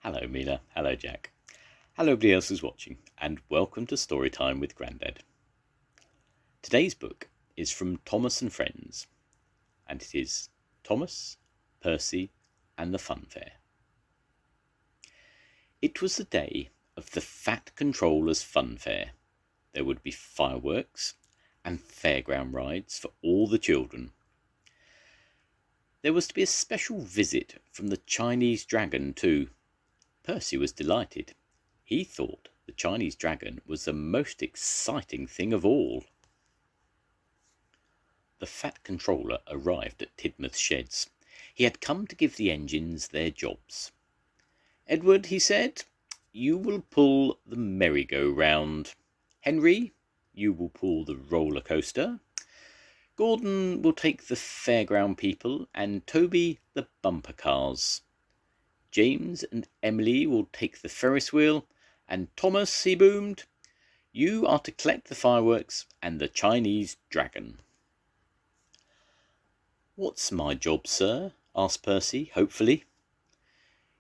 Hello Mila, hello Jack. Hello everybody else who's watching, and welcome to Storytime with Grandad. Today's book is from Thomas and Friends, and it is Thomas, Percy and the Funfair. It was the day of the Fat Controller's Funfair. There would be fireworks and fairground rides for all the children. There was to be a special visit from the Chinese dragon too. Percy was delighted. He thought the Chinese dragon was the most exciting thing of all. The Fat Controller arrived at Tidmouth Sheds. He had come to give the engines their jobs. "Edward," he said, "you will pull the merry-go-round. Henry, you will pull the roller coaster. Gordon will take the fairground people, and Toby the bumper cars. James and Emily will take the Ferris wheel, and Thomas," he boomed, "you are to collect the fireworks and the Chinese dragon." "What's my job, sir?" asked Percy, hopefully.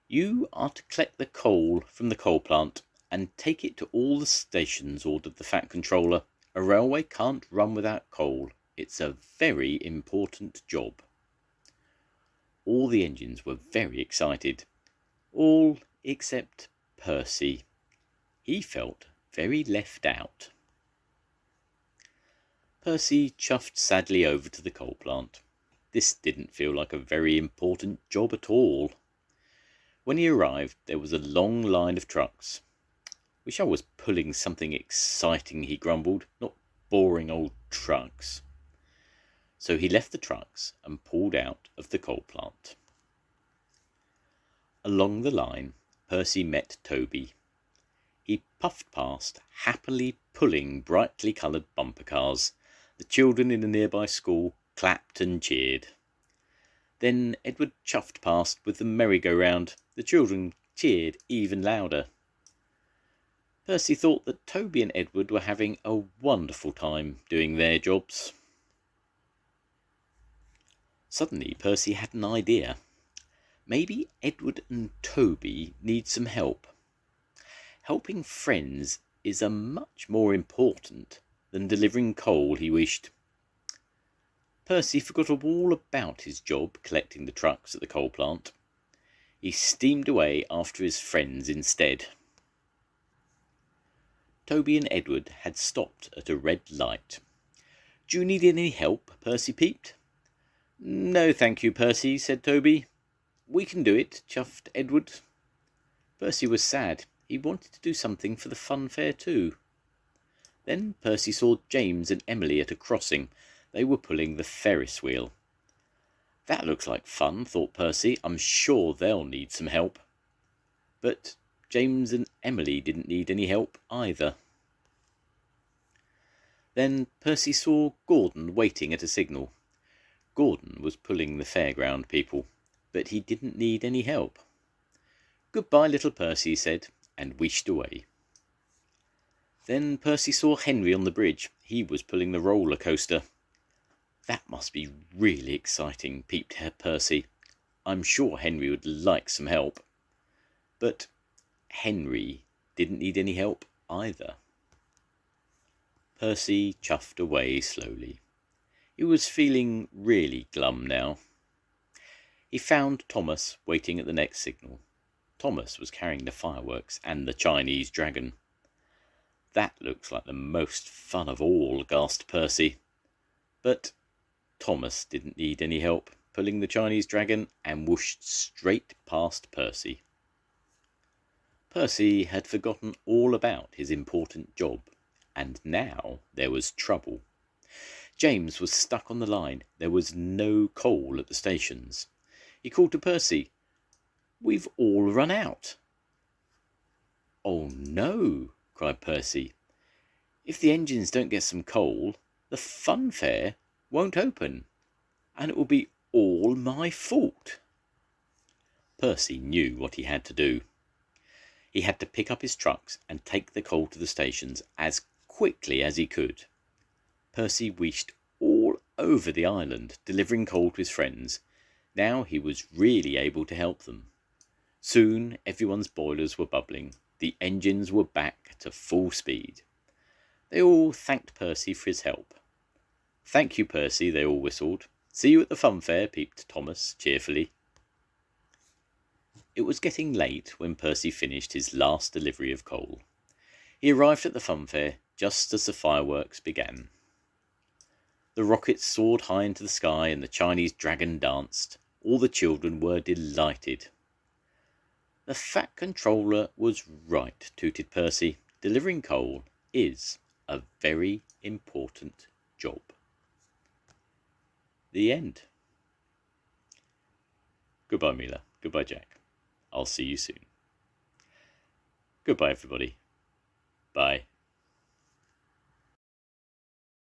"You are to collect the coal from the coal plant and take it to all the stations," ordered the Fat Controller. "A railway can't run without coal. It's a very important job." All the engines were very excited. All except Percy. He felt very left out. Percy chuffed sadly over to the coal plant. This didn't feel like a very important job at all. When he arrived, there was a long line of trucks. "Wish I was pulling something exciting," he grumbled, "not boring old trucks." So he left the trucks and pulled out of the coal plant. Along the line, Percy met Toby. He puffed past, happily pulling brightly coloured bumper cars. The children in a nearby school clapped and cheered. Then Edward chuffed past with the merry-go-round. The children cheered even louder. Percy thought that Toby and Edward were having a wonderful time doing their jobs. Suddenly Percy had an idea. Maybe Edward and Toby need some help. Helping friends is a much more important than delivering coal, he wished. Percy forgot all about his job collecting the trucks at the coal plant. He steamed away after his friends instead. Toby and Edward had stopped at a red light. "Do you need any help?" Percy peeped. "No, thank you, Percy," said Toby. "We can do it," chuffed Edward. Percy was sad. He wanted to do something for the Funfair too. Then Percy saw James and Emily at a crossing. They were pulling the Ferris wheel. "That looks like fun," thought Percy. "I'm sure they'll need some help." But James and Emily didn't need any help either. Then Percy saw Gordon waiting at a signal. Gordon was pulling the fairground people, but he didn't need any help. "Goodbye, little Percy," he said, and wished away. Then Percy saw Henry on the bridge. He was pulling the roller coaster. "That must be really exciting," peeped Percy. "I'm sure Henry would like some help." But Henry didn't need any help either. Percy chuffed away slowly. He was feeling really glum now. He found Thomas waiting at the next signal. Thomas was carrying the fireworks and the Chinese dragon. "That looks like the most fun of all," gasped Percy. But Thomas didn't need any help pulling the Chinese dragon and whooshed straight past Percy. Percy had forgotten all about his important job, and now there was trouble. James was stuck on the line. There was no coal at the stations. He called to Percy. "We've all run out." "Oh no," cried Percy. "If the engines don't get some coal, the Funfair won't open, and it will be all my fault." Percy knew what he had to do. He had to pick up his trucks and take the coal to the stations as quickly as he could. Percy wished all over the island, delivering coal to his friends. Now he was really able to help them. Soon everyone's boilers were bubbling. The engines were back to full speed. They all thanked Percy for his help. "Thank you, Percy," they all whistled. "See you at the Funfair," peeped Thomas cheerfully. It was getting late when Percy finished his last delivery of coal. He arrived at the Funfair just as the fireworks began. The rockets soared high into the sky and the Chinese dragon danced. All the children were delighted. "The Fat Controller was right," tooted Percy. "Delivering coal is a very important job." The end. Goodbye, Mila. Goodbye, Jack. I'll see you soon. Goodbye, everybody. Bye.